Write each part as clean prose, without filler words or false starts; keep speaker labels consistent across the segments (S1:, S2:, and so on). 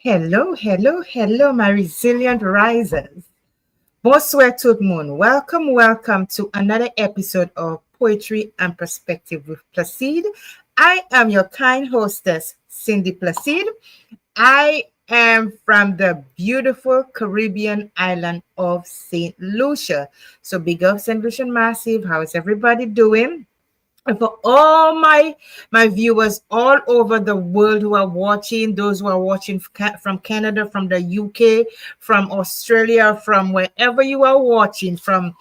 S1: Hello, hello, hello, my resilient risers. Bonsoir tout le monde. Welcome, welcome to another episode of Poetry and Perspective with Placide. I am your kind hostess, Cindy Placide. I am from the beautiful Caribbean island of St. Lucia. So big up St. Lucian Massive. How is everybody doing? And for all my viewers all over the world who are watching, those who are watching from Canada, from the UK, from Australia, from wherever you are watching, from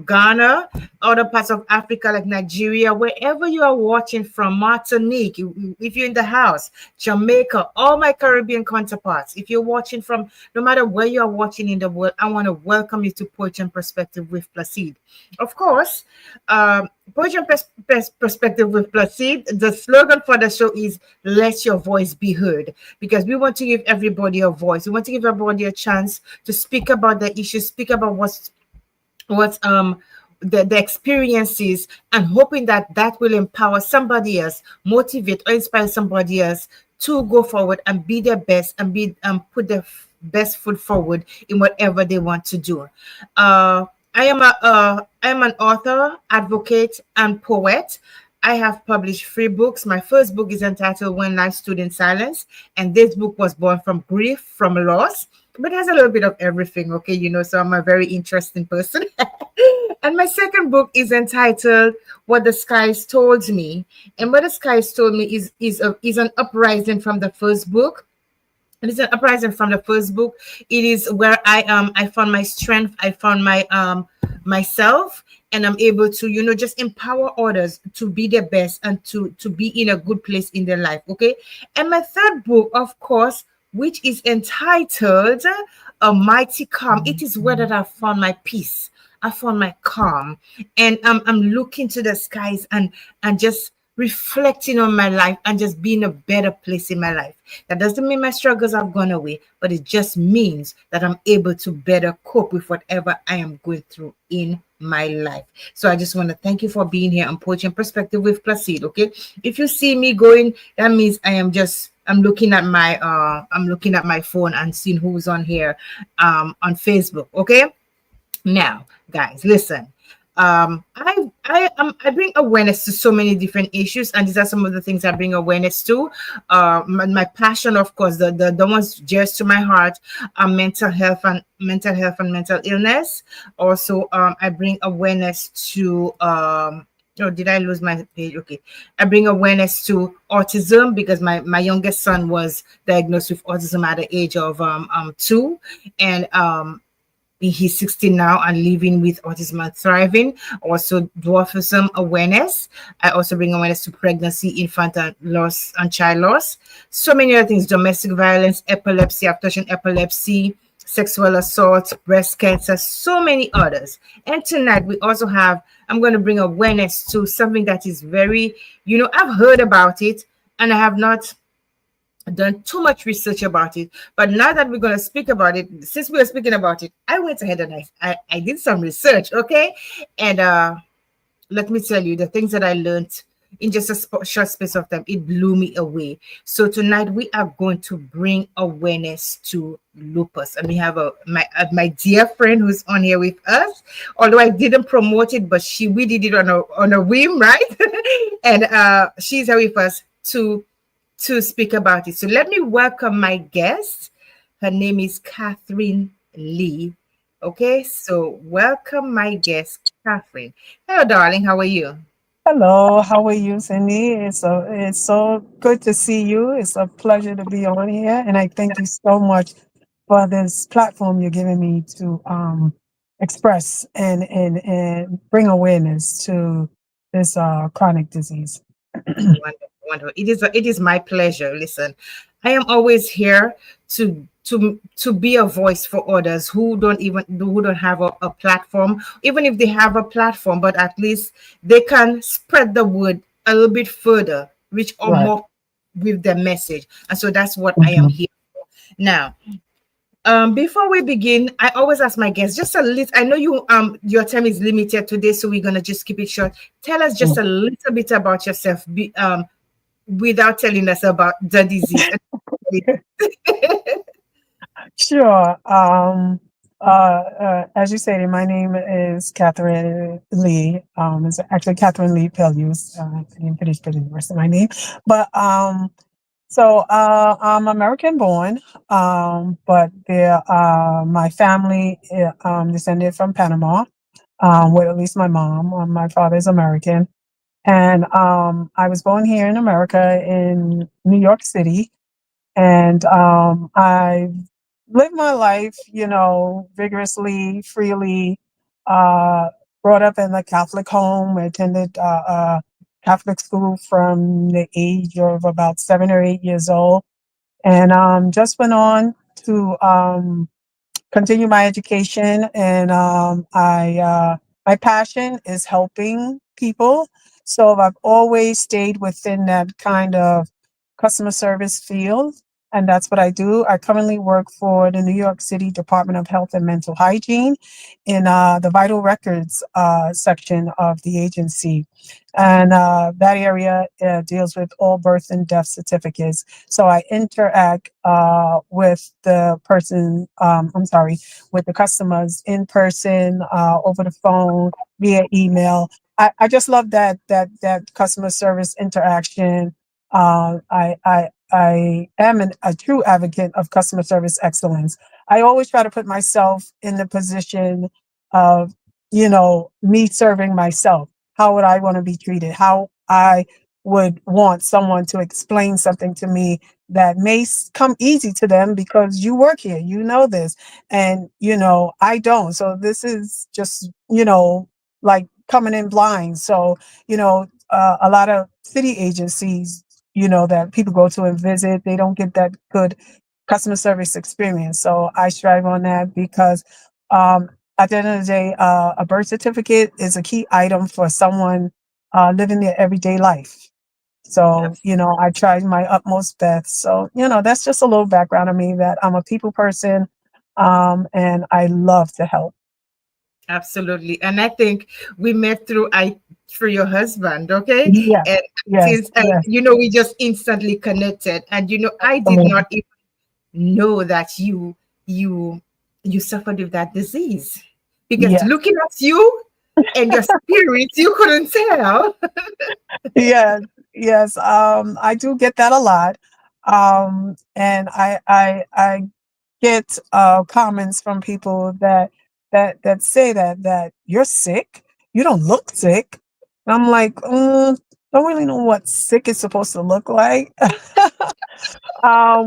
S1: Ghana, other parts of Africa like Nigeria, wherever you are watching from, Martinique, if you're in the house, Jamaica, all my Caribbean counterparts, if you're watching from, no matter where you are watching in the world, I want to welcome you to Poetry and Perspective with Placide. Of course, Poetry and Perspective with Placide, the slogan for the show is let your voice be heard, because we want to give everybody a voice. We want to give everybody a chance to speak about the issues, speak about what's the experiences, and hoping that will empower somebody else, motivate or inspire somebody else to go forward and be their best and be put their best foot forward in whatever they want to do. I am an author, advocate, and poet. I have published 3 books. My first book is entitled When Life Stood in Silence, and this book was born from grief, from loss, but it has a little bit of everything, okay? So I'm a very interesting person. And my second book is entitled What the Skies Told Me. And What the Skies Told Me is an uprising from the first book. It is an uprising from the first book. It is where I found my strength, I found my myself, and I'm able to, just empower others to be their best and to be in a good place in their life. Okay. And my third book, of course, which is entitled A Mighty Calm. It is where that I found my peace. I found my calm, and I'm looking to the skies and just reflecting on my life and just being a better place in my life. That doesn't mean my struggles have gone away, but it just means that I'm able to better cope with whatever I am going through in my life. So I just want to thank you for being here on Poetry and Perspective with Placide. Okay, if you see me going, that means I'm looking at my phone and seeing who's on here on Facebook. Okay. Now, guys, listen. I bring awareness to so many different issues, and these are some of the things I bring awareness to. My passion, of course, the ones just to my heart are mental health and mental illness. Also, I bring awareness to Oh, did I lose my page? Okay. I bring awareness to autism because my youngest son was diagnosed with autism at the age of 2, and he's 16 now and living with autism and thriving. Also, dwarfism awareness. I also bring awareness to pregnancy, infant and loss, and child loss. So many other things: domestic violence, epilepsy. I've touched on epilepsy, sexual assault, breast cancer, so many others. And tonight we also have, I'm going to bring awareness to something that is very, I've heard about it and I have not done too much research about it, but now that we're going to speak about it, since we are speaking about it, I went ahead and I did some research. Okay. And let me tell you, the things that I learned in just a short space of time, it blew me away. So tonight we are going to bring awareness to lupus, and we have my dear friend who's on here with us. Although I didn't promote it, but we did it on a whim, right? And she's here with us to speak about it. So let me welcome my guest. Her name is Catherine Lee. Okay, so welcome my guest, Catherine. Hello, darling. How are you?
S2: Hello, how are you, Cindy? It's so good to see you. It's a pleasure to be on here, and I thank you so much for this platform you're giving me to express and bring awareness to this chronic disease.
S1: Wonderful, wonderful. It is my pleasure. Listen, I am always here to be a voice for others who don't have a platform, even if they have a platform, but at least they can spread the word a little bit further, reach or
S2: Right.
S1: more with their message. And so that's what I am
S2: Mhm.
S1: here for. Now, before we begin, I always ask my guests just a little. I know your time is limited today, so we're gonna just keep it short. Tell us just a little bit about yourself, without telling us about the disease.
S2: Sure. As you stated, my name is Catherine Lee. It's actually Catherine Lee Pelews. I didn't finish putting the rest of my name, but I'm American born. But my family descended from Panama. With at least my mom. My father is American, and I was born here in America in New York City, and I lived my life, vigorously, freely. Uh, Brought up in a Catholic home, attended Catholic school from the age of about 7 or 8 years old, and just went on to continue my education. And my passion is helping people. So I've always stayed within that kind of customer service field. And that's what I do. I currently work for the New York City Department of Health and Mental Hygiene in the vital records section of the agency. And that area deals with all birth and death certificates. So I interact with the person, I'm sorry, with the customers in person, over the phone, via email. I just love that customer service interaction. I am a true advocate of customer service excellence. I always try to put myself in the position of, me serving myself. How would I want to be treated? How I would want someone to explain something to me that may come easy to them because you work here, this, and I don't. So this is just like coming in blind. So a lot of city agencies, that people go to and visit, they don't get that good customer service experience. So I strive on that because um, at the end of the day, a birth certificate is a key item for someone living their everyday life. So, I tried my utmost best. So, that's just a little background of me, that I'm a people person, and I love to help.
S1: Absolutely. And I think we met through your husband, okay?
S2: Yes,
S1: And
S2: yes,
S1: since
S2: yes.
S1: we just instantly connected, and I did
S2: Absolutely.
S1: not even know that you you suffered with that disease, because
S2: Yes,
S1: looking at you and your spirit, you couldn't tell.
S2: yes, yes. I do get that a lot. And I get comments from people that say that you're sick. You don't look sick. And I'm like, don't really know what sick is supposed to look like.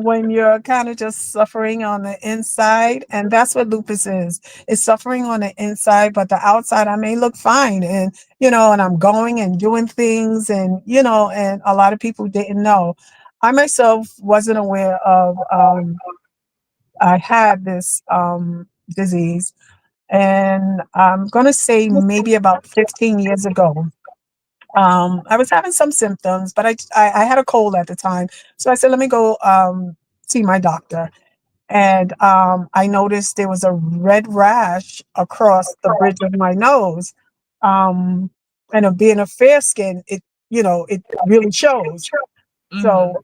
S2: When you're kind of just suffering on the inside. And that's what lupus is. It's suffering on the inside, but the outside, I may look fine. And, and I'm going and doing things, and, and a lot of people didn't know. I myself wasn't aware of, I had this disease. And I'm going to say maybe about 15 years ago. I was having some symptoms, but I had a cold at the time. So I said, let me go see my doctor. And I noticed there was a red rash across the bridge of my nose. Um, and being a fair skin, it really shows.
S1: Hmm.
S2: So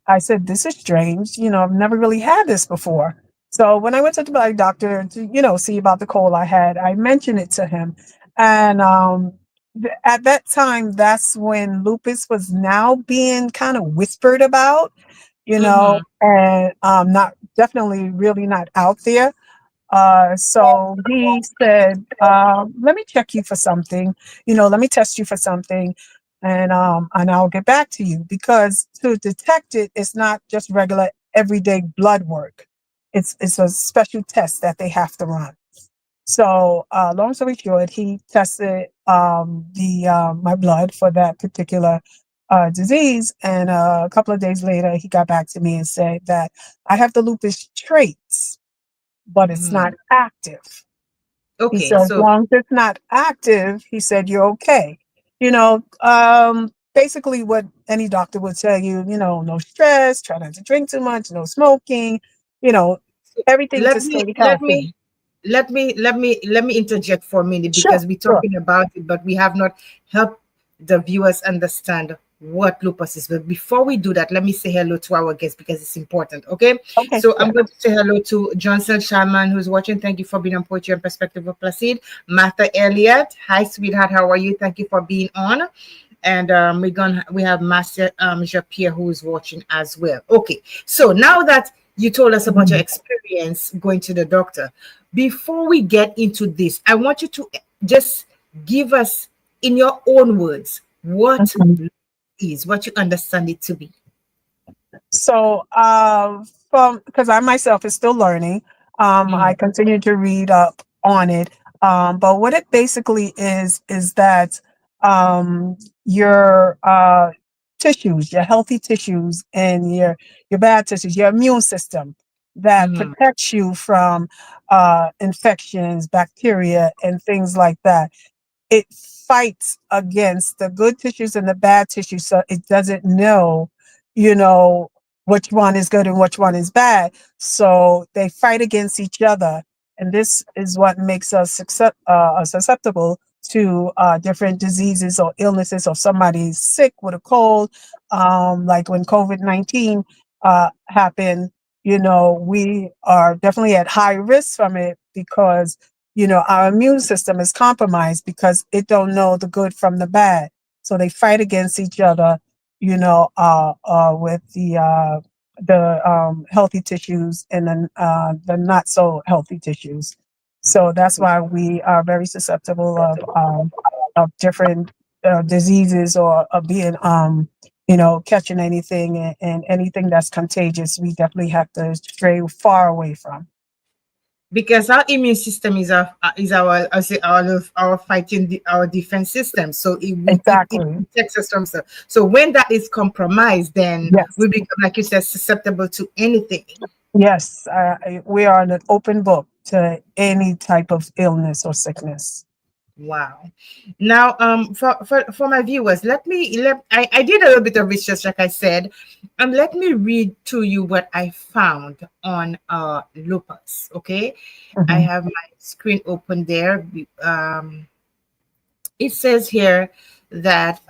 S2: I said, this is strange. I've never really had this before. So when I went to my doctor to, see about the cold I had, I mentioned it to him. And at that time, that's when lupus was now being kind of whispered about,
S1: Hmm.
S2: and not definitely really not out there. So he said, let me check you for something, let me test you for something, and I'll get back to you, because to detect it, it's not just regular everyday blood work. It's a special test that they have to run. So, long story short, he tested the my blood for that particular disease, and a couple of days later, he got back to me and said that I have the lupus traits, but it's
S1: Hmm.
S2: not active. He
S1: Okay,
S2: said, as
S1: so
S2: long as it's not active, he said, you're okay. Basically what any doctor would tell you, no stress, try not to drink too much, no smoking, you know, everything
S1: let
S2: to
S1: me
S2: stay
S1: let me
S2: healthy.
S1: let me interject for a minute,
S2: Sure,
S1: because we're
S2: sure.
S1: talking about it, but we have not helped the viewers understand what lupus is. But before we do that, let me say hello to our guests because it's important. Okay.
S2: Okay.
S1: So
S2: Yeah.
S1: I'm going to say hello to Johnson Sharman, who's watching. Thank you for being on Poetry and Perspective of Placide. Martha Elliott. Hi, sweetheart. How are you? Thank you for being on. And we have Master Jean-Pierre who's watching as well. Okay. So now that you told us about your
S2: Mhm.
S1: experience going to the doctor, before we get into this, I want you to just give us in your own words what
S2: Mhm.
S1: is, what you understand it to be.
S2: So, from because I myself is still learning, I
S1: Mm,
S2: continue to read up on it. But what it basically is that your tissues, your healthy tissues, and your bad tissues, your immune system that
S1: mhm,
S2: protects you from infections, bacteria, and things like that, it fights against the good tissues and the bad tissues, so it doesn't know, you know, which one is good and which one is bad. So they fight against each other, and this is what makes us susceptible to different diseases or illnesses. Or somebody's sick with a cold, like when COVID-19 happened. We are definitely at high risk from it because our immune system is compromised because it don't know the good from the bad. So they fight against each other, with the healthy tissues and then the not so healthy tissues. So that's why we are very susceptible of different diseases, or of being catching anything, and anything that's contagious. We definitely have to stray far away from.
S1: because our immune system is our I say our fighting our defense system. So it
S2: Exactly.
S1: protects us from stuff. So when that is compromised, then
S2: Yes.
S1: we become, like you said, susceptible to anything.
S2: Yes, we are an open book to any type of illness or sickness.
S1: Wow. Now, for my viewers, I did a little bit of research, like I said, and let me read to you what I found on lupus. Okay, I
S2: Hmm.
S1: have my screen open there. It says here that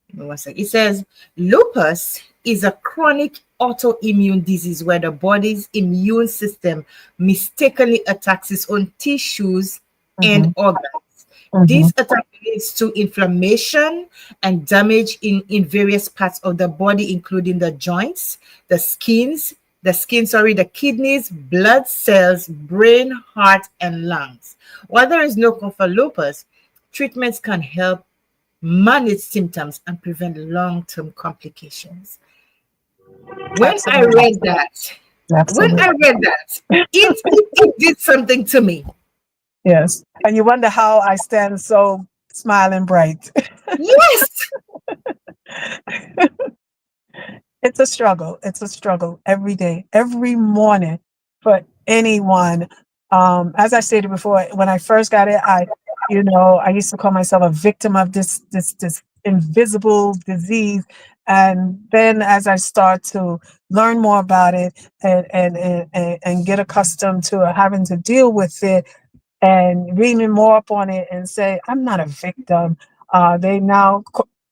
S1: give me one sec. It says lupus is a chronic autoimmune disease where the body's immune system mistakenly attacks its own tissues and
S2: Hmm.
S1: organs.
S2: Hmm.
S1: This attack leads to inflammation and damage in various parts of the body, including the joints, the kidneys, blood cells, brain, heart, and lungs. While there is no cure for lupus, treatments can help manage symptoms and prevent long-term complications. When I
S2: Absolutely.
S1: read that, when
S2: Absolutely.
S1: I read that, it did something to me.
S2: Yes. And you wonder how I stand so smiling bright.
S1: Yes.
S2: It's a struggle. It's a struggle every day, every morning for anyone. As I stated before, when I first got it, I used to call myself a victim of this invisible disease. And then as I start to learn more about it, and get accustomed to having to deal with it, and reading more up on it, and say, I'm not a victim. They now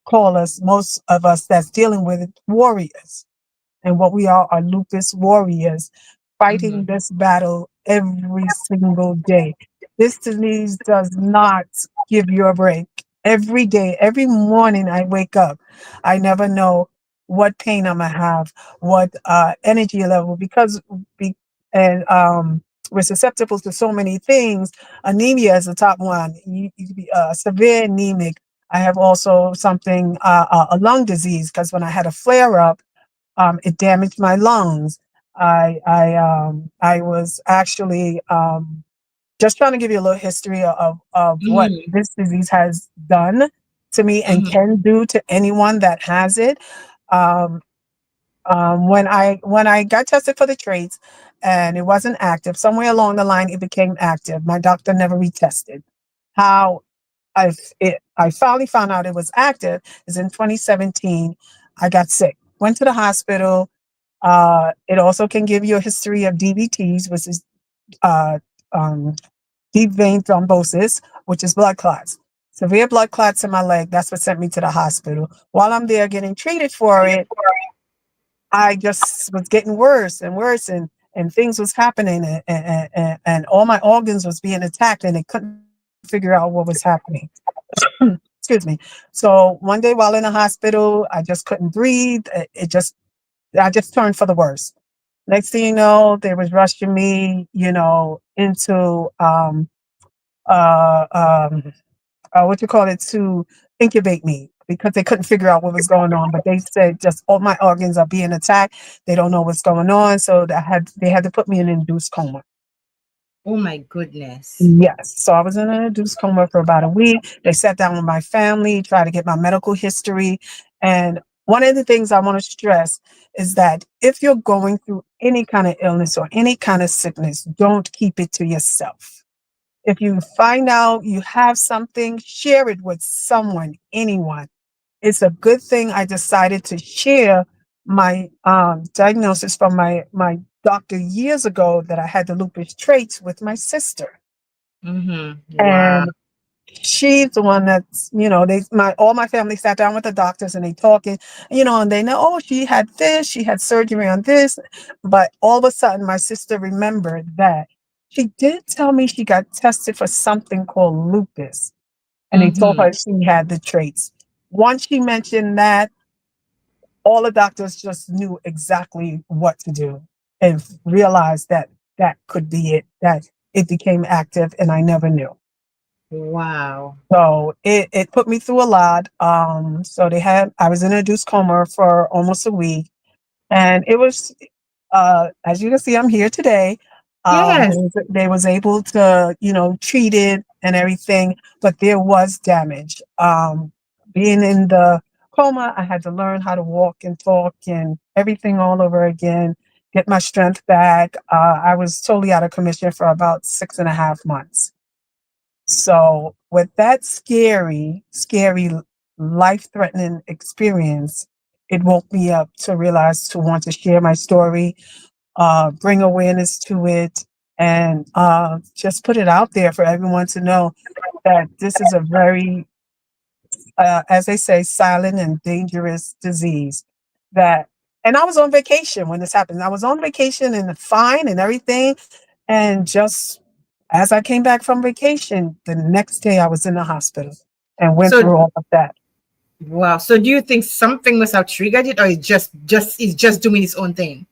S2: call us, most of us that's dealing with it, warriors. And what we are lupus warriors, fighting
S1: Mhm.
S2: this battle every single day. This disease does not give you a break. Every day, every morning I wake up, I never know what pain I'm gonna have, what energy level, because be, and we're susceptible to so many things. Anemia is the top one. You could be severe anemic. I have also something, a lung disease, because when I had a flare up, it damaged my lungs. I was actually, just trying to give you a little history of what
S1: Mhm.
S2: this disease has done to me and
S1: Mhm.
S2: can do to anyone that has it. Um, when I got tested for the traits and it wasn't active, somewhere along the line it became active. My doctor never retested. How I finally found out it was active is in 2017. I got sick, went to the hospital. It also can give you a history of DVTs, which is uh, um, deep vein thrombosis, which is blood clots. severe blood clots in my leg. That's what sent me to the hospital. While I'm there getting treated for it, I just was getting worse and worse, and things was happening, and all my organs was being attacked, and they couldn't figure out what was happening. Excuse me. So one day while in the hospital, I just couldn't breathe. I just turned for the worse. Next thing you know, they was rushing me, into uh, um, what you call it, to incubate me because they couldn't figure out what was going on. But they said just all my organs are being attacked. They don't know what's going on, so they had to put me in an induced coma.
S1: Oh my goodness.
S2: Yes. So I was in an induced coma for about a week. They sat down with my family, tried to get my medical history. And one of the things I want to stress is that if you're going through any kind of illness or any kind of sickness, don't keep it to yourself. If you find out you have something, share it with someone, anyone. It's a good thing I decided to share my diagnosis from my doctor years ago that I had the lupus traits with my sister.
S1: Mm-hmm. Wow.
S2: And she's the one that's, all my family sat down with the doctors and they talking, and they know, oh, she had this, she had surgery on this. But all of a sudden, my sister remembered that she did tell me she got tested for something called lupus, and they told
S1: Mm-hmm.
S2: her she had the traits. Once she mentioned that, all the doctors just knew exactly what to do and realized that that could be it, that it became active, and I never knew.
S1: Wow.
S2: So it put me through a lot. So I was in a induced coma for almost a week, and it was, as you can see, I'm here today.
S1: Yes.
S2: They was able to, treat it and everything, but there was damage. Being in the coma, I had to learn how to walk and talk and everything all over again, get my strength back. I was totally out of commission for about 6.5 months. So with that scary, life-threatening experience, it woke me up to realize to want to share my story, bring awareness to it, and just put it out there for everyone to know that this is a very, as they say, silent and dangerous disease. That, and I was on vacation when this happened. I was on vacation and fine and everything, and just as I came back from vacation, the next day I was in the hospital and went
S1: So
S2: through all of that.
S1: wow. So do you think something must have triggered it, or it's just doing its own thing?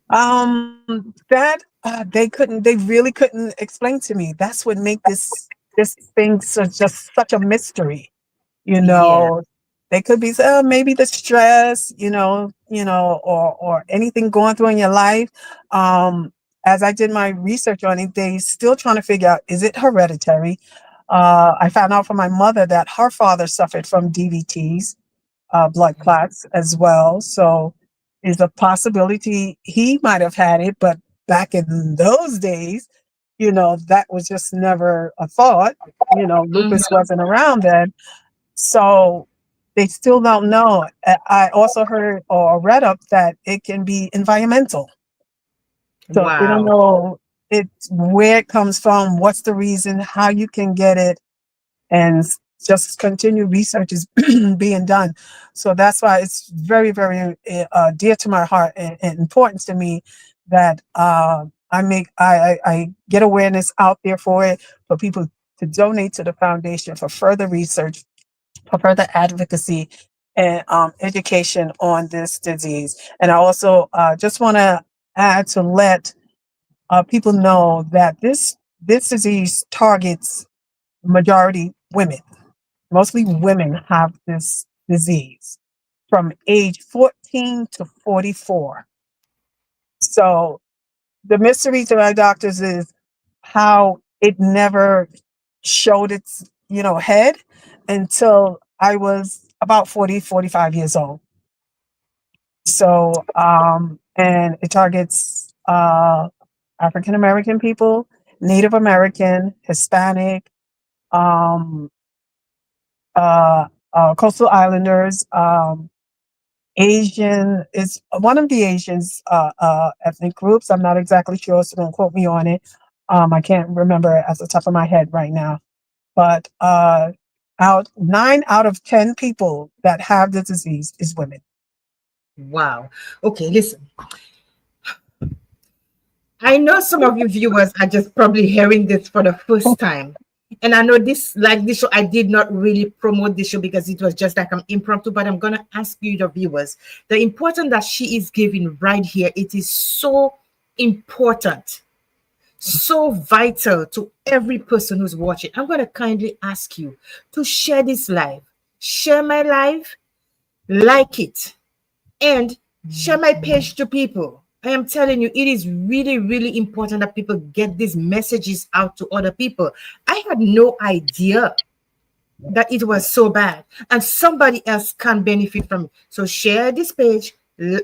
S2: That they really couldn't explain to me. That's what made this thing just such a mystery. You
S1: Yeah.
S2: know, they could be maybe the stress, or anything going through in your life. As I did my research on it, they still trying to figure out, is it hereditary? I found out from my mother that her father suffered from DVTs, blood clots as well. So is a possibility he might have had it, but back in those days, that was just never a thought. Lupus
S1: Mm-hmm.
S2: wasn't around then. So they still don't know. I also heard or read up that it can be environmental. So they don't
S1: Wow.
S2: know where it comes from, what's the reason, how you can get it, and just continue research is being done. So that's why it's very, very dear to my heart and important to me that I get awareness out there for it, for people to donate to the foundation for further research, for further advocacy and education on this disease. And I also just want to add to let people know that this disease targets majority women. Mostly women have this disease from age 14 to 44. So the mystery to my doctors is how it never showed its, head until I was about 40, 45 years old. So, and it targets African American people, Native American, Hispanic, um, coastal islanders, Asian is one of the Asians ethnic groups. I'm not exactly sure, so don't quote me on it. I can't remember at the top of my head right now. But Out 9 out of 10 people that have the disease is women.
S1: Wow. Okay, listen. I know some of you viewers are just probably hearing this for the first time. And I know this, like this show, I did not really promote this show because it was just like an impromptu, but I'm going to ask you, the viewers, the importance that she is giving right here. It is so important, so vital to every person who's watching. I'm going to kindly ask you to share this live, share my live, like it, and share my page to people. I am telling you, it is really, really important that people get these messages out to other people. I had no idea that it was so bad, and somebody else can benefit from it. So share this page,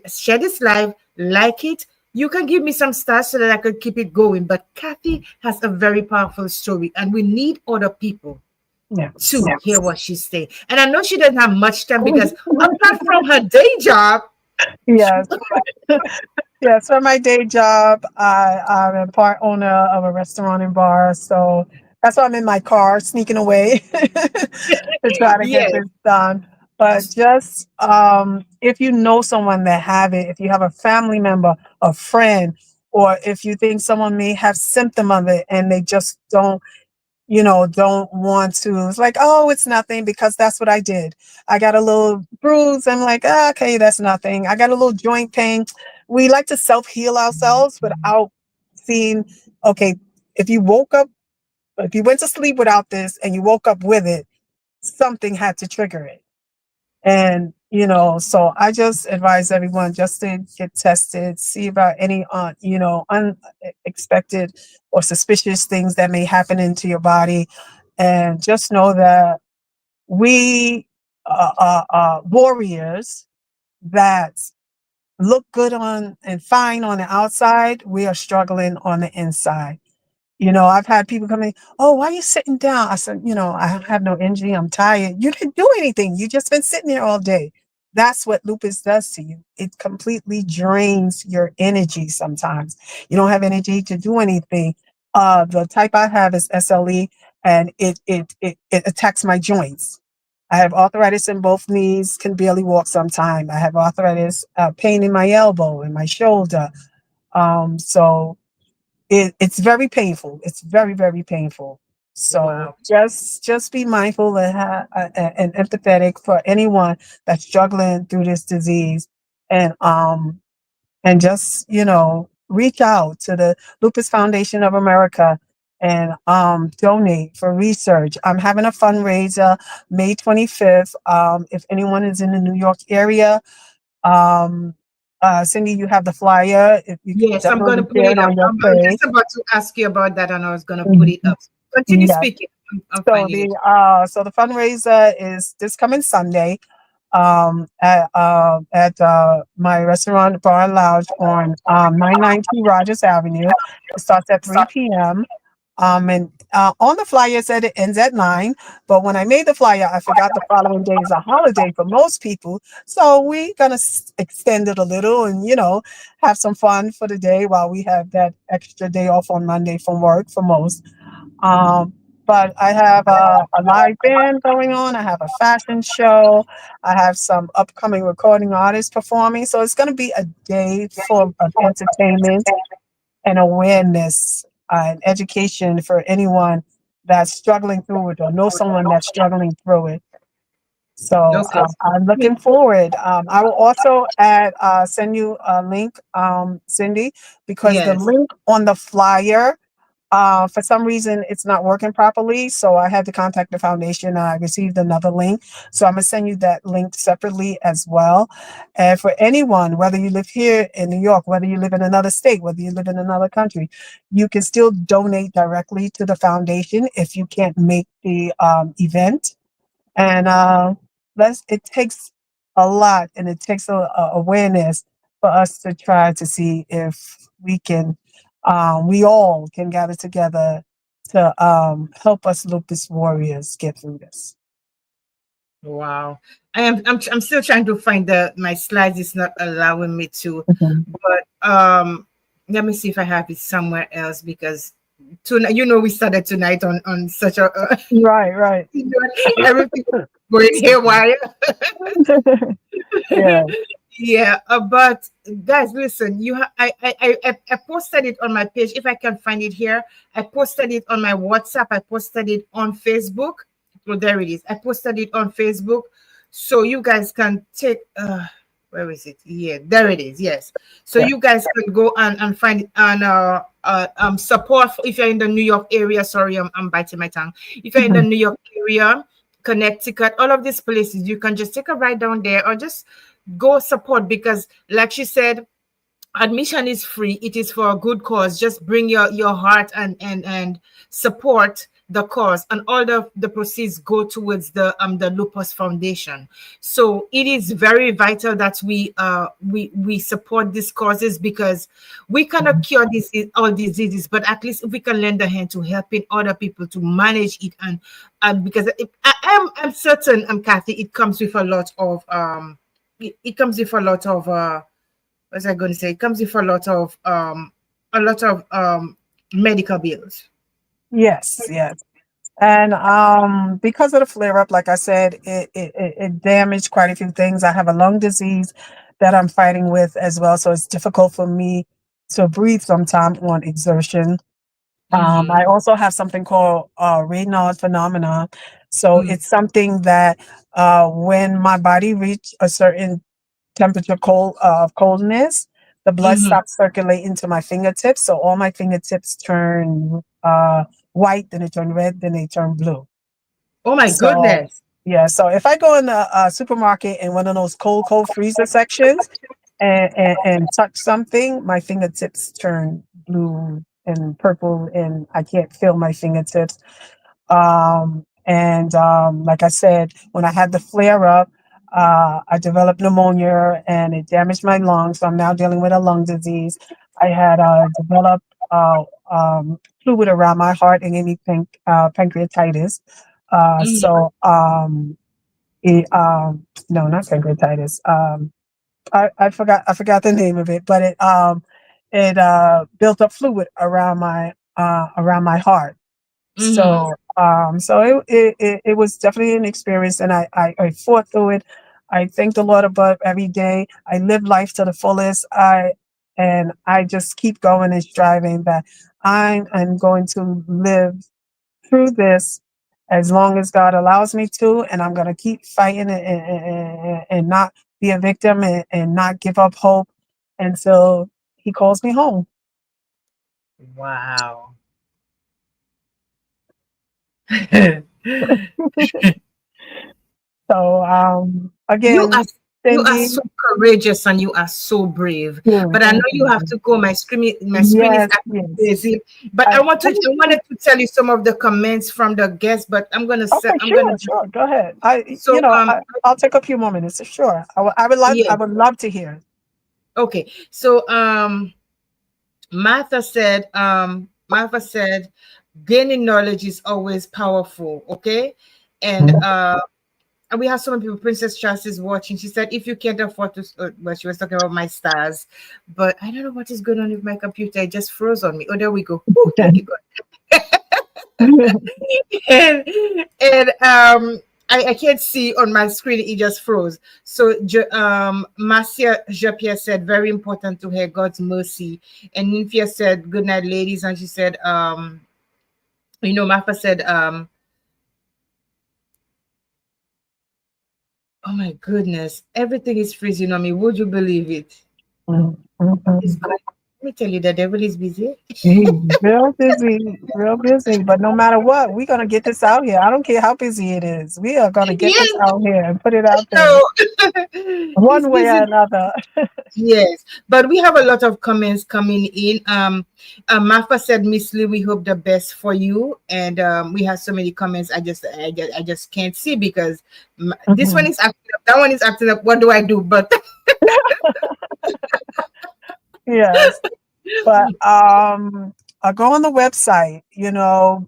S1: share this live, like it. You can give me some stars so that I could keep it going. But Kathy has a very powerful story, and we need other people to
S2: Yes.
S1: hear what she's saying. And I know she doesn't have much time because apart from her day job,
S2: Yes. Yes, for my day job, I'm a part owner of a restaurant and bar. So that's why I'm in my car sneaking away to try to get
S1: yes,
S2: this done. But just if you know someone that have it, if you have a family member, a friend, or if you think someone may have symptom of it and they just don't want to. It's like, oh, it's nothing because that's what I did. I got a little bruise. I'm like, ah, okay, that's nothing. I got a little joint pain. We like to self heal ourselves without seeing, okay, if you woke up, if you went to sleep without this and you woke up with it, something had to trigger it. And, so I just advise everyone just to get tested, see about any, unexpected or suspicious things that may happen into your body. And just know that we warriors that look good on and fine on the outside, we are struggling on the inside. I've had people come in, oh, why are you sitting down? I said, I have no energy. I'm tired. You didn't do anything. You just been sitting there all day. That's what lupus does to you. It completely drains your energy sometimes. You don't have energy to do anything. The type I have is SLE, and it attacks my joints. I have arthritis in both knees, can barely walk sometime. I have arthritis, pain in my elbow and my shoulder. So it's very painful. It's very, very painful. So
S1: wow,
S2: just be mindful and empathetic for anyone that's struggling through this disease, and just reach out to the Lupus Foundation of America and donate for research. I'm having a fundraiser May 25th. If anyone is in the New York area, um, Cindy, you have the flyer. If you can
S1: yes, I'm going to
S2: definitely
S1: put
S2: share
S1: it
S2: it
S1: up.
S2: on your
S1: I'm
S2: page.
S1: just about to ask you about that, and I was going to put it
S2: Mhm.
S1: up. Continue
S2: Yes.
S1: speaking. I'm
S2: So
S1: finding it.
S2: the fundraiser is this coming Sunday at my restaurant bar and lounge on 992 Rogers Avenue. It starts at 3 p.m. And on the flyer it said it ends at 9, but when I made the flyer, I forgot the following day is a holiday for most people. So we're gonna extend it a little and have some fun for the day while we have that extra day off on Monday from work for most. Um, but I have a live band going on. I have a fashion show. I have some upcoming recording artists performing. So it's going to be a day full of entertainment and awareness and education for anyone that's struggling through it or know someone that's struggling through it. So
S1: Okay.
S2: I'm looking forward. I will also send you a link, Cindy, because the
S1: Yes.
S2: link on the flyer for some reason, it's not working properly. So I had to contact the foundation. I received another link. So I'm going to send you that link separately as well. And for anyone, whether you live here in New York, whether you live in another state, whether you live in another country, you can still donate directly to the foundation if you can't make the event. And it takes a lot and it takes a awareness for us to try to see if we all can gather together to help us lupus warriors get through this.
S1: Wow. I'm still trying to find my slides is not allowing me to,
S2: Mhm.
S1: but let me see if I have it somewhere else because tonight, we started tonight on such a
S2: Right, right.
S1: everything going haywire.
S2: Yeah.
S1: Yeah, but guys, listen. I posted it on my page. If I can find it here, I posted it on my WhatsApp. I posted it on Facebook. Oh, there it is. I posted it on Facebook, so you guys can take. Where is it? Yeah, there it is. Yes, so
S2: Yeah.
S1: you guys can go and find it and support if you're in the New York area. Sorry, I'm biting my tongue. If you're in the
S2: Mhm.
S1: New York area, Connecticut, all of these places, you can just take a ride down there or just go support because like she said, admission is free. It is for a good cause. Just bring your heart and support the cause, and all the proceeds go towards the Lupus Foundation. So it is very vital that we support these causes because we cannot cure these all diseases, but at least if we can lend a hand to helping other people to manage it, and because I'm certain, Kathy, it comes with a lot of it comes with a lot of what was I going to say? It comes with a lot of medical bills.
S2: Yes, yes. And because of the flare up, like I said, it damaged quite a few things. I have a lung disease that I'm fighting with as well. So it's difficult for me to breathe sometime on exertion.
S1: Mm-hmm.
S2: I also have something called Raynaud phenomena. So it's something that when my body reach a certain temperature of coldness, the blood
S1: Mm-hmm.
S2: stops circulating to my fingertips. So all my fingertips turn white, then they turn red, then they turn blue.
S1: Oh my
S2: So
S1: goodness.
S2: yeah, so if I go in a supermarket in one of those cold freezer sections and touch something, my fingertips turn blue and purple, and I can't feel my fingertips. And like I said, when I had the flare up, I developed pneumonia and it damaged my lungs. So I'm now dealing with a lung disease. I had developed fluid around my heart and gave me pancreatitis.
S1: Mm-hmm.
S2: No, not pancreatitis. I forgot the name of it, but it built up fluid around my heart.
S1: Mm-hmm.
S2: So it was definitely an experience, and I fought through it. I thank the Lord above every day. I live life to the fullest. I just keep going and striving that I'm going to live through this as long as God allows me to, and I'm going to keep fighting and not be a victim and not give up hope until He calls me home.
S1: Wow.
S2: So
S1: You
S2: again,
S1: are you are
S2: Cindy,
S1: so courageous and you are so brave. But I know
S2: thank
S1: you have
S2: you.
S1: to go. My screen is
S2: Yes,
S1: acting
S2: yes.
S1: busy. But
S2: I,
S1: I wanted to tell you some of the comments from the guests, but
S2: okay,
S1: I'm gonna
S2: sure, sure. Go ahead.
S1: so
S2: I'll take a few more minutes. Sure. I
S1: yes.
S2: would love to hear.
S1: Okay. So Martha said gaining knowledge is always powerful. Okay. And we have so many people. Princess Trust is watching. She said, if you can't afford to, well, she was talking about my stars, but I don't know what is going on with my computer. It just froze on me. Oh, there we go. Oh, thank you, God. and I can't see on my screen. It just froze. So Marcia Japierre said, very important to hear God's mercy. And Nymphia said, good night, ladies. And she said, Martha said, oh my goodness, everything is freezing on me. Would you believe it?
S2: Mhm,
S1: What is
S2: mhm.
S1: going? Let me tell you, the devil is busy.
S2: He's real busy, real busy. But no matter what, we're gonna get this out here. I don't care how busy it is. We are gonna get this
S1: Yes,
S2: out here and put it out there
S1: no. He's
S2: one way or
S1: busy.
S2: another.
S1: Yes, but we have a lot of comments coming in. Martha said, Miss Lee, we hope the best for you. And we have so many comments. I just can't see because this one
S2: Mhm.
S1: is acting up, that one is acting up. What do I do? But
S2: Yes, but go on the website.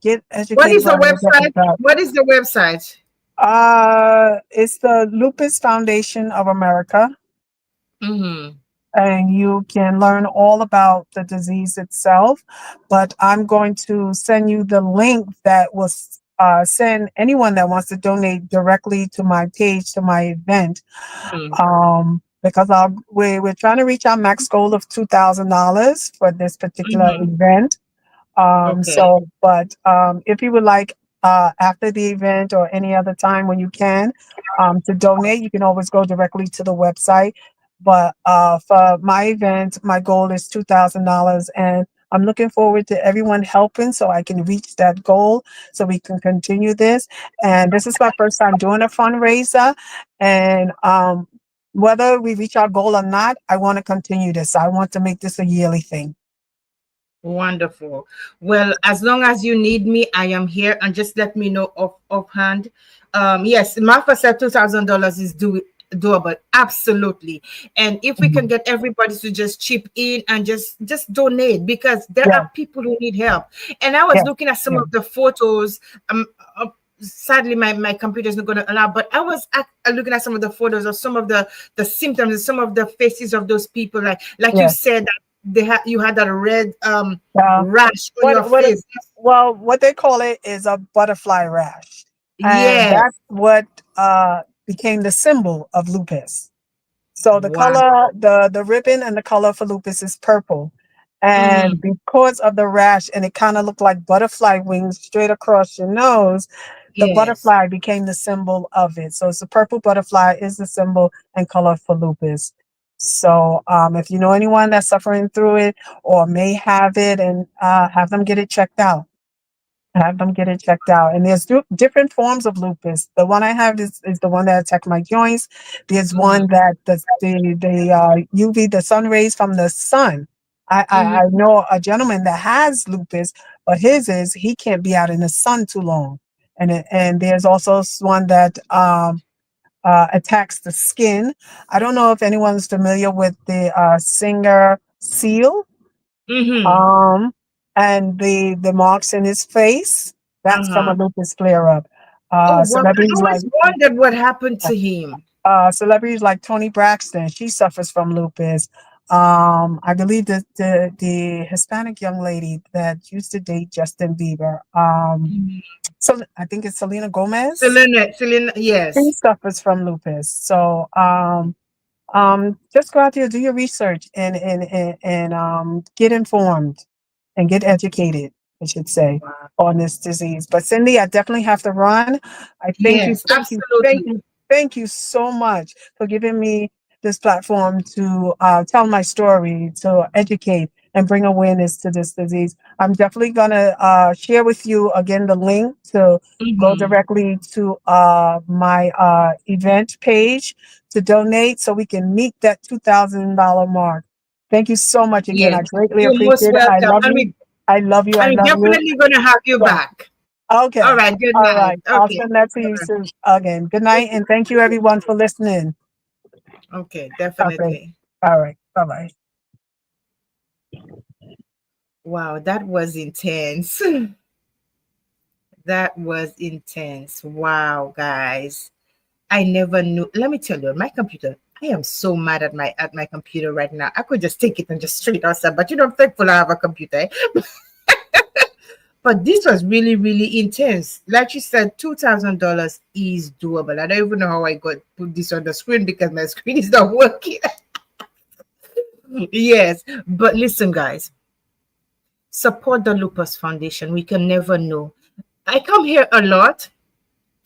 S2: Get
S1: what
S2: educated
S1: is the
S2: on it. Get the
S1: website?
S2: best.
S1: What is the website?
S2: It's the Lupus Foundation of America.
S1: Mm-hmm.
S2: and you can learn all about the disease itself. But I'm going to send you the link that will send anyone that wants to donate directly to my page, to my event,
S1: Mhm.
S2: because we're trying to reach our max goal of $2,000 for this particular
S1: Mhm.
S2: event.
S1: Okay.
S2: So, if you would like, after the event or any other time when you can, to donate, you can always go directly to the website. But for my event, my goal is $2,000, and I'm looking forward to everyone helping so I can reach that goal so we can continue this. And this is my first time doing a fundraiser, and whether we reach our goal or not, I want to continue this. I want to make this a yearly thing.
S1: Wonderful. Well, as long as you need me, I am here, and just let me know offhand. Yes, Martha said $2,000 is doable, absolutely. And if we can
S2: Mhm.
S1: get everybody to just chip in and just donate, because there
S2: Yeah,
S1: are people who need help. And I was
S2: yeah,
S1: looking at some
S2: yeah.
S1: of the photos. Sadly, my computer is not going to allow, but I was looking at some of the photos of some of the symptoms and some of the faces of those people, like you
S2: Yeah.
S1: said, you had that red
S2: Uh,
S1: rash on
S2: what
S1: your
S2: what
S1: face.
S2: well, what they call it is a butterfly rash, and
S1: Yes.
S2: that's what became the symbol of lupus. So the
S1: Wow.
S2: color, the ribbon and the color for lupus is purple. And
S1: Mm-hmm.
S2: because of the rash, and it kind of looked like butterfly wings straight across your nose, the
S1: Yes.
S2: butterfly became the symbol of it. So it's the purple butterfly is the symbol and color for lupus. So if you know anyone that's suffering through it or may have it, and have them get it checked out. Have them get it checked out. And there's different forms of lupus. The one I have is the one that attacked my joints. There's
S1: Mm-hmm.
S2: one that the UV, the sun rays from the sun. I
S1: Mm-hmm.
S2: know a gentleman that has lupus, but his is he can't be out in the sun too long. And there's also one that attacks the skin. I don't know if anyone's familiar with the singer Seal,
S1: Mm-hmm.
S2: um, and the marks in his face, that's from a
S1: Uh-huh.
S2: lupus flare up.
S1: Oh wow. I
S2: Celebrities like
S1: always wondered what happened to him.
S2: Tony Braxton, she suffers from lupus. I believe that the Hispanic young lady that used to date Justin Bieber,
S1: Mhm.
S2: so I think it's Selena Gomez.
S1: Selena,
S2: She
S1: yes.
S2: suffers from lupus. So just go out there, do your research, and get informed and get educated, I should say,
S1: Wow.
S2: on this disease. But Cindy, I definitely have to run. I
S1: Yes, absolutely.
S2: thank you so much for giving me this platform to tell my story, to educate and bring awareness to this disease. I'm definitely going to share with you again the link to go
S1: Mm-hmm.
S2: directly to my event page to donate so we can meet that $2,000 mark. Thank you so much again. I
S1: Yes.
S2: greatly
S1: You're most
S2: appreciate it. I
S1: welcome.
S2: love
S1: And
S2: you.
S1: we
S2: I love you. I
S1: and we
S2: love you.
S1: definitely gonna have you
S2: Yeah.
S1: back. All
S2: Okay.
S1: right, good
S2: All
S1: night.
S2: right. I'll
S1: Okay.
S2: send that to you soon again. Good night. And thank you everyone for listening.
S1: Okay,
S2: Okay.
S1: definitely.
S2: All right. Bye bye.
S1: Wow, that was intense. That was intense. Wow, guys. I never knew. Let me tell you, my computer. I am so mad at my computer right now. I could just take it and just straight outside, but I'm thankful I have a computer. But this was really, really intense. Like you said, $2,000 is doable. I don't even know how I got put this on the screen because my screen is not working. Yes, but listen, guys, support the Lupus Foundation. We can never know. I come here a lot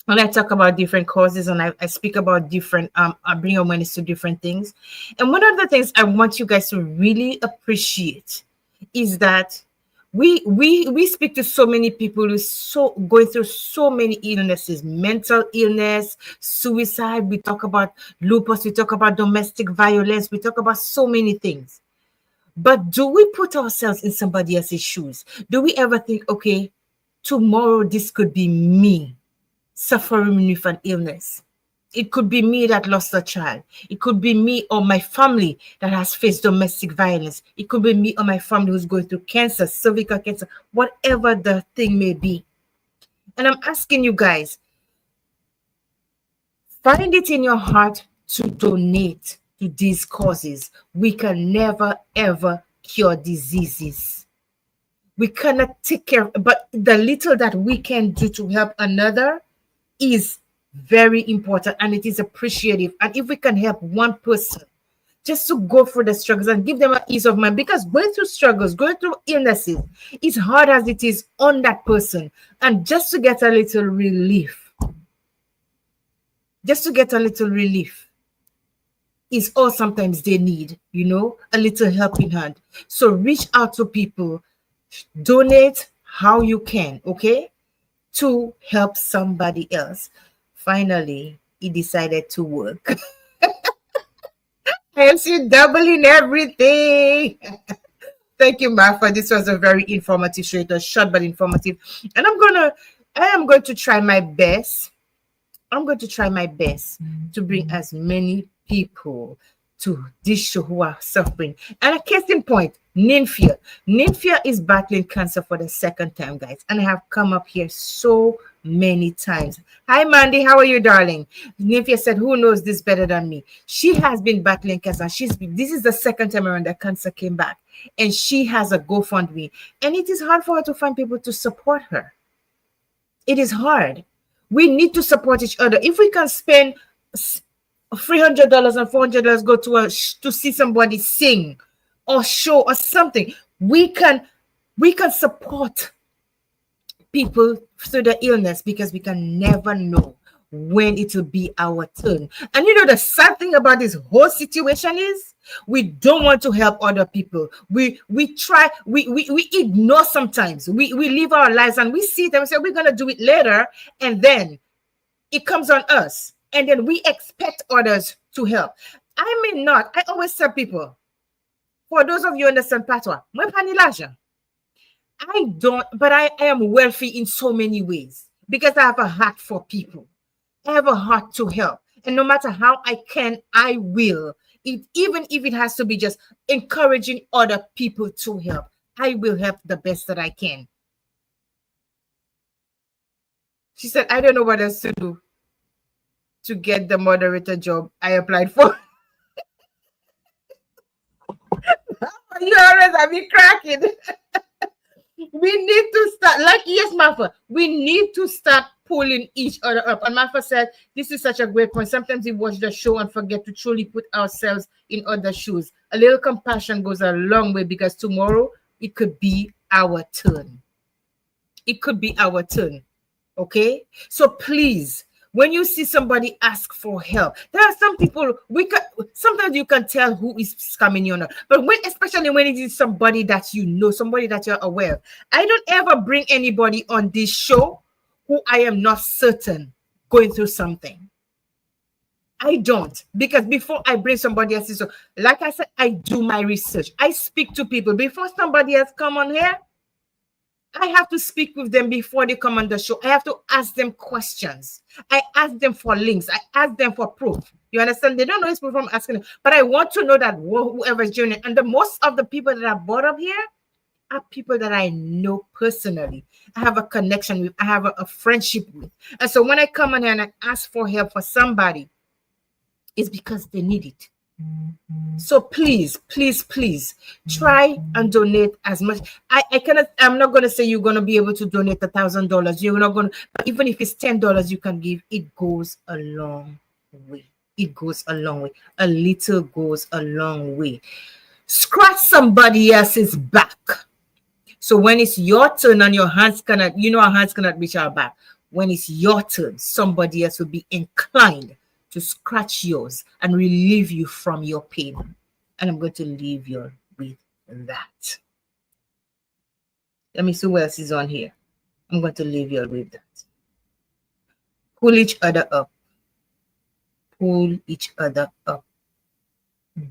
S1: and I talk about different causes, and I speak about different I bring awareness to different things. And one of the things I want you guys to really appreciate is that we speak to so many people who so going through so many illnesses, mental illness, suicide. We talk about lupus, we talk about domestic violence, we talk about so many things. But do we put ourselves in somebody else's shoes? Do we ever think, okay, tomorrow this could be me suffering with an illness? It could be me that lost a child. It could be me or my family that has faced domestic violence. It could be me or my family who's going through cancer, cervical cancer, whatever the thing may be. And I'm asking you guys, find it in your heart to donate to these causes. We can never ever cure diseases. We cannot take care, but the little that we can do to help another is very important, and it is appreciative. And if we can help one person just to go through the struggles and give them an ease of mind, because going through struggles, going through illnesses, is hard as it is on that person. And just to get a little relief, just to get a little relief is all sometimes they need, a little helping hand. So reach out to people, donate how you can, okay, to help somebody else. Finally, he decided to work. I see doubling everything. Thank you, Martha. This was a very informative show. It was short but informative. And I am going to try my best. I'm going to try my best to bring as many people to this show who are suffering. And a case in point, Ninfia. Ninfia is battling cancer for the second time, guys. And I have come up here so many times. Hi, Mandy. How are you, darling? Ninfia said, who knows this better than me? She has been battling cancer. This is the second time around that cancer came back. And she has a GoFundMe. And it is hard for her to find people to support her. It is hard. We need to support each other. If we can spend $300 and $400 go to see somebody sing or show or something, we can support people through the illness, because we can never know when it will be our turn. And the sad thing about this whole situation is we don't want to help other people. We ignore sometimes. We live our lives and we see them and say we're gonna do it later, and then it comes on us, and then we expect others to help. I may not. I always tell people, for those of you who understand patois, I don't, but I am wealthy in so many ways because I have a heart for people. I have a heart to help. And no matter how I can, I will. Even if it has to be just encouraging other people to help, I will help the best that I can. She said, I don't know what else to do to get the moderator job I applied for. You always have me cracking. We need to start, like, yes, Martha, we need to start pulling each other up. And Martha said, this is such a great point. Sometimes we watch the show and forget to truly put ourselves in other shoes. A little compassion goes a long way, because tomorrow it could be our turn. It could be our turn. Okay? So please, when you see somebody ask for help, there are some people sometimes you can tell who is scamming you or not. But especially when it is somebody that you know, somebody that you're aware of. I don't ever bring anybody on this show who I am not certain going through something. I don't, because before I bring somebody else, so like I said, I do my research. I speak to people before somebody else come on here. I have to speak with them before they come on the show. I have to ask them questions. I ask them for links. I ask them for proof. You understand? They don't know it's proof from asking them. But I want to know that whoever is doing it. And the most of the people that are brought up here are people that I know personally. I have a connection with. I have a friendship with. And so when I come on here and I ask for help for somebody, it's because they need it. So please, please, please try and donate as much. I'm not going to say you're going to be able to donate $1,000. You're not going to, but even if it's $10 you can give, it goes a long way. It goes a long way. A little goes a long way. Scratch somebody else's back. So when it's your turn and your hands cannot, our hands cannot reach our back. When it's your turn, somebody else will be inclined to scratch yours and relieve you from your pain. And I'm going to leave you with that. Let me see what else is on here. I'm going to leave you with that. Pull each other up. Pull each other up.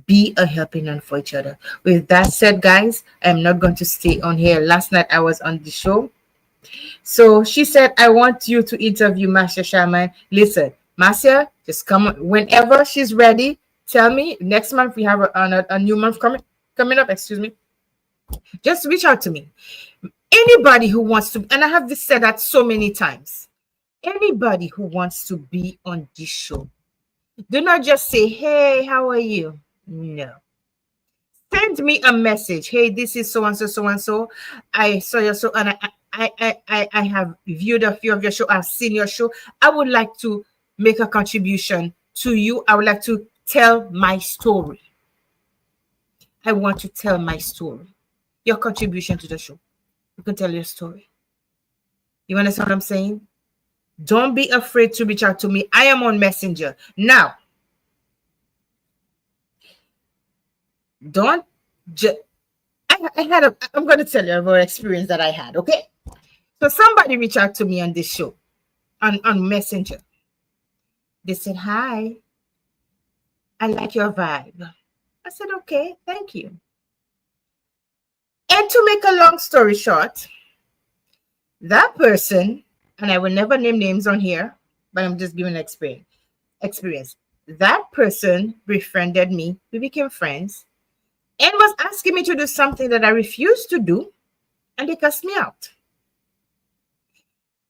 S1: Be a helping hand for each other. With that said, guys, I'm not going to stay on here. Last night I was on the show. So she said, I want you to interview Marcia Sharman. Listen, Marcia, just come whenever she's ready. Tell me. Next month we have a new month coming up. Excuse me. Just reach out to me. Anybody who wants to, and I have said that so many times. Anybody who wants to be on this show, Do not just say, hey, how are you? No. Send me a message. Hey, this is so and so, so and so. I saw your show and I have viewed a few of your show. I've seen your show. I would like to make a contribution to you. I would like to tell my story. I want to tell my story. Your contribution to the show. You can tell your story. You understand what I'm saying? Don't be afraid to reach out to me. I am on Messenger. Now, don't just I'm going to tell you about an experience that I had, okay? So somebody reached out to me on this show, on Messenger. They said, hi, I like your vibe. I said, okay, thank you. And to make a long story short, that person, and I will never name names on here, but I'm just giving an experience. That person befriended me. We became friends and was asking me to do something that I refused to do, and they cussed me out.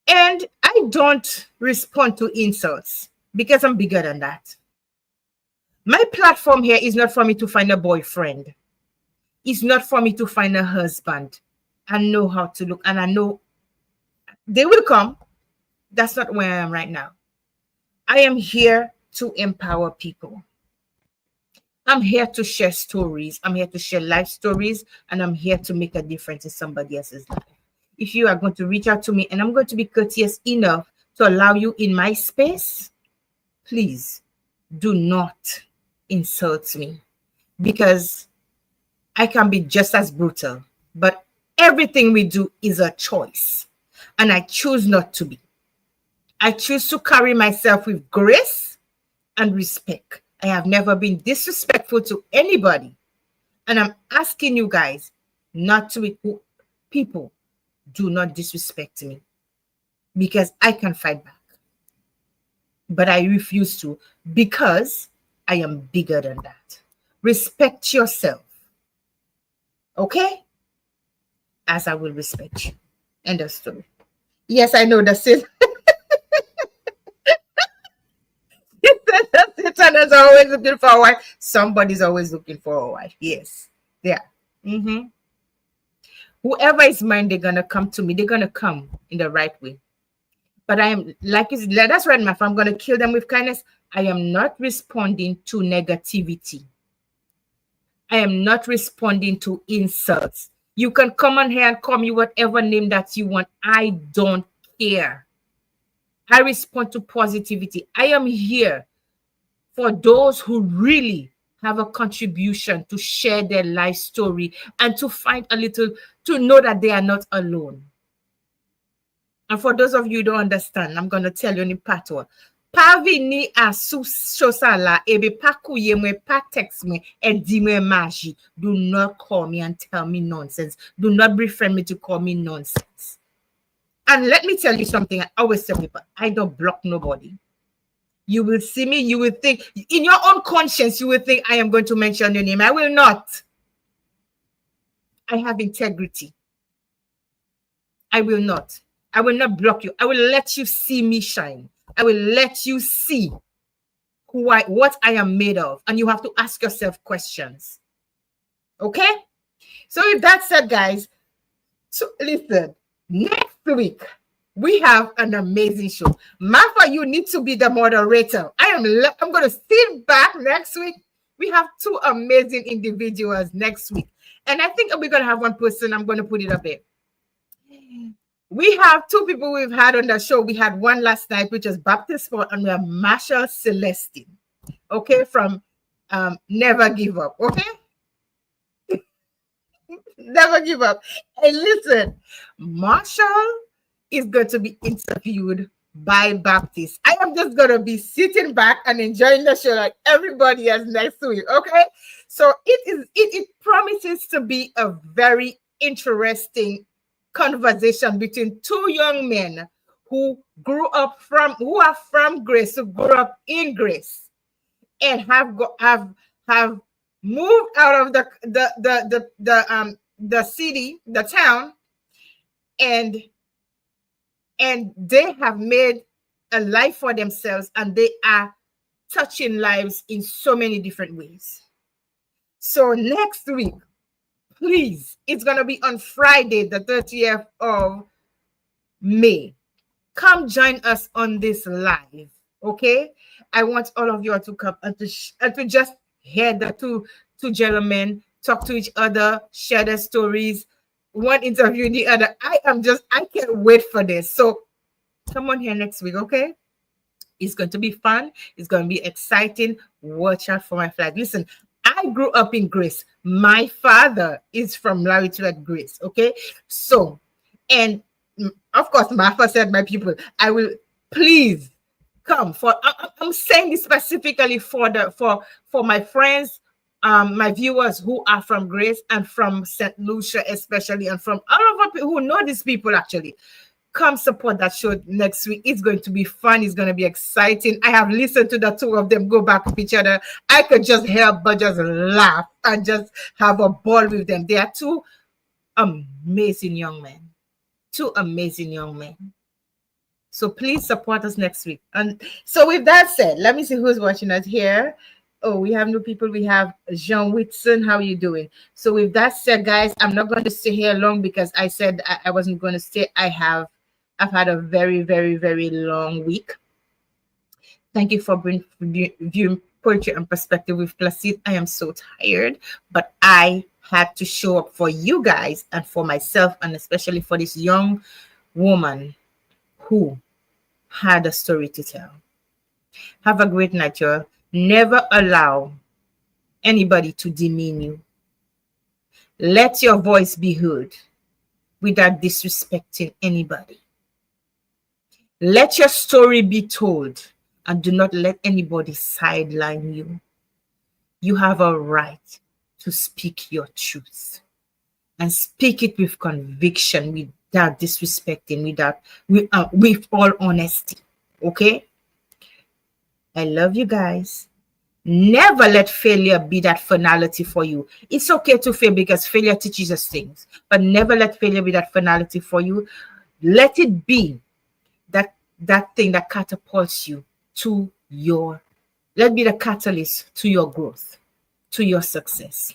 S1: And I don't respond to insults because I'm bigger than that. My platform here is not for me to find a boyfriend. It's not for me to find a husband. I know how to look, and I know they will come. That's not where I am right now. I am here to empower people. I'm here to share stories. I'm here to share life stories, and I'm here to make a difference in somebody else's life. If you are going to reach out to me, and I'm going to be courteous enough to allow you in my space, please do not insult me, because I can be just as brutal, but everything we do is a choice, and I choose not to be. I choose to carry myself with grace and respect. I have never been disrespectful to anybody, and I'm asking you guys not to be people. Do not disrespect me, because I can fight back, but I refuse to, because I am bigger than that. Respect yourself, okay? As I will respect you. End of story. Yes, I know that's it. Satan is always looking for a wife. Somebody's always looking for a wife. Yes, yeah. Mm-hmm. Whoever is mine, they're gonna come to me. They're gonna come in the right way. But I am, like you said, that's right, my friend. I'm gonna kill them with kindness. I am not responding to negativity. I am not responding to insults. You can come on here and call me whatever name that you want. I don't care. I respond to positivity. I am here for those who really have a contribution to share their life story and to find a little, to know that they are not alone. And for those of you who don't understand, I'm going to tell you in patois. Pa vini a sou chosa la, ebe pa kouye mwen, pa text me, e di mwen maji. Do not call me and tell me nonsense. Do not befriend me to call me nonsense. And let me tell you something. I always tell people, I don't block nobody. You will see me, you will think, in your own conscience, you will think I am going to mention your name. I will not. I have integrity. I will not. I will not block you. I will let you see me shine. I will let you see what I am made of. And you have to ask yourself questions. Okay? So with that said, guys, so listen, next week, we have an amazing show. Martha, you need to be the moderator. I'm going to sit back next week. We have two amazing individuals next week. And I think we're going to have one person. I'm going to put it up there. We have two people we've had on the show. We had one last night, which is Baptist Sport, and we have Marshall Celestine, okay, from Never Give Up, okay? Never give up. And listen, Marshall is going to be interviewed by Baptist. I am just going to be sitting back and enjoying the show like everybody else next week, okay? So it promises to be a very interesting conversation between two young men who are from Grace, who grew up in Grace, and have moved out of the city, the town, and they have made a life for themselves, and they are touching lives in so many different ways. So next week, please, it's going to be on Friday, the 30th of May. Come join us on this live, okay? I want all of you all to come and to just hear the two gentlemen talk to each other, share their stories, one interview the other. I can't wait for this. So come on here next week, okay? It's going to be fun. It's going to be exciting. Watch out for my flag. Listen, I grew up in Grace. My father is from Larrywood, Grace. Okay. So, and of course, Martha said, my people, I will please come for. I'm saying this specifically for my friends, my viewers who are from Grace and from St. Lucia, especially, and from all of people who know these people actually. Come support that show next week. It's going to be fun. It's going to be exciting. I have listened to the two of them go back with each other. I could just help but just laugh and just have a ball with them. They are two amazing young men. Two amazing young men. So please support us next week. And so with that said, let me see who's watching us here. Oh, we have new people. We have Jean Whitson. How are you doing? So with that said, guys, I'm not going to stay here long because I said I wasn't going to stay. I've had a very, very, very long week. Thank you for viewing Poetry and Perspective with Placide. I am so tired, but I had to show up for you guys and for myself, and especially for this young woman who had a story to tell. Have a great night, y'all. Never allow anybody to demean you. Let your voice be heard without disrespecting anybody. Let your story be told and do not let anybody sideline you. You have a right to speak your truth and speak it with conviction, without disrespecting, with all honesty. Okay? I love you guys. Never let failure be that finality for you. It's okay to fail because failure teaches us things, but never let failure be that finality for you. Let it be that thing that catapults you to let be the catalyst to your growth, to your success.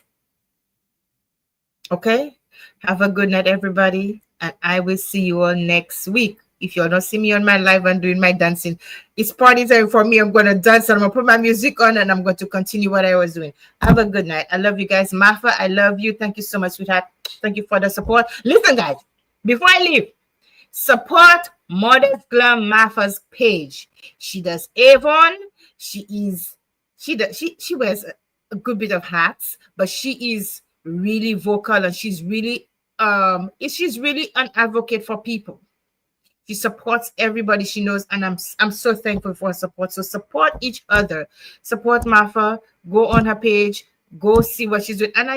S1: Okay? Have a good night, everybody, and I will see you all next week. If you don't see me on my live and doing my dancing, it's party time for me. I'm going to dance and I'm going to put my music on and I'm going to continue what I was doing. Have a good night. I love you guys. Martha, I love you. Thank you so much, sweetheart. Thank you for the support. Listen, guys, before I leave, support Modest Glam Martha's page. She does Avon. She wears a good bit of hats, but she is really vocal and she's really an advocate for people. She supports everybody she knows, and I'm so thankful for her support. So support each other. Support Martha. Go on her page. Go see what she's doing. And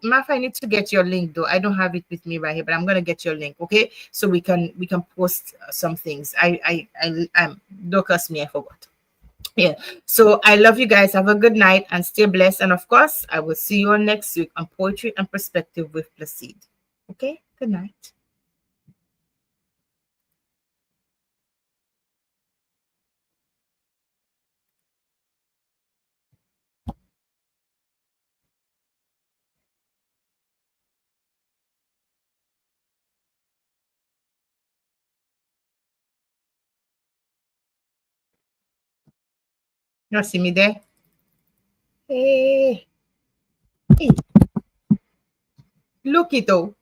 S1: Martha, I need to get your link though. I don't have it with me right here, but I'm gonna get your link, okay? So we can post some things. Don't curse me, I forgot. Yeah. So I love you guys. Have a good night and stay blessed. And of course, I will see you all next week on Poetry and Perspective with Placide. Okay? Good night. You see me there? Hey. Hey. Look it though.